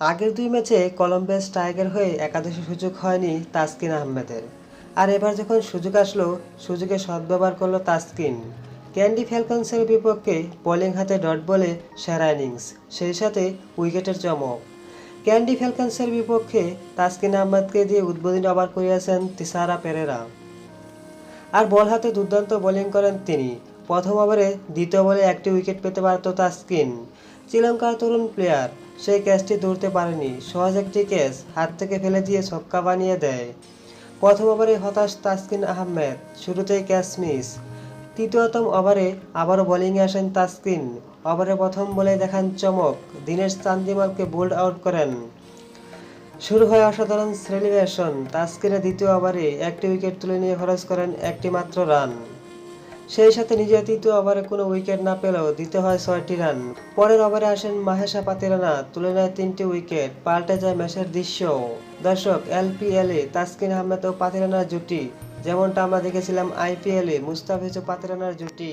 আগের দুই ম্যাচে কলম্বিয়া স্ট্রাইকার হয়ে একাদশে সুযোগ হয়নি তাসকিন আহমেদের। আর এবার যখন সুযোগ আসলো, সুযোগের সদ্ব্যবহার করলো তাসকিন। ক্যান্ডি ফ্যালকনসের বিপক্ষে বোলিং হাতে ডট বলে সেরা ইনিংস, সেই সাথে উইকেটের চমক। ক্যান্ডি ফ্যালকনসের বিপক্ষে তাসকিন আহমেদকে দিয়ে উদ্বোধনী ওভার করিয়েছেন তিসারা পেরেরা। আর বল হাতে দুর্দান্ত বোলিং করেন তিনি। প্রথম ওভারে দ্বিতীয় বলে একটি উইকেট পেতে পারত তাসকিন। শ্রীলঙ্কার তরুণ প্লেয়ার সেই ক্যাচটি ধরতে পারেনি। সহজ একটি ক্যাচ হাত থেকে ফেলে দিয়ে ছক্কা বানিয়ে দেয়। প্রথম ওভারে হতাশ তাসকিন আহমেদ, শুরুতেই ক্যাচ মিস। তৃতীয়তম ওভারে আবারও বোলিংয়ে আসেন তাসকিন। ওভারে প্রথম বলে দেখান চমক, দীনেশ চান্দিমালকে বোল্ড আউট করেন। শুরু হয় অসাধারণ সেলিব্রেশন। তাসকিনের দ্বিতীয় ওভারে একটি উইকেট তুলে নিয়ে খরচ করেন একটি মাত্র রান। সেই সাথে নিজের তৃতীয় ওভারে কোনো উইকেট না পেলেও দিতে হয় ৬টি রান। পরের ওভারে আসেন মাহেশা পাতিরানা, তুলে নেয় ৩টি উইকেট, পাল্টে যায় ম্যাচের দৃশ্য। দর্শক, এলপিএলে তাসকিন আহমেদ ও পাতিরানার জুটি যেমনটা আমরা দেখেছিলাম আইপিএলে মুস্তাফিজ ও পাতিরানার জুটি।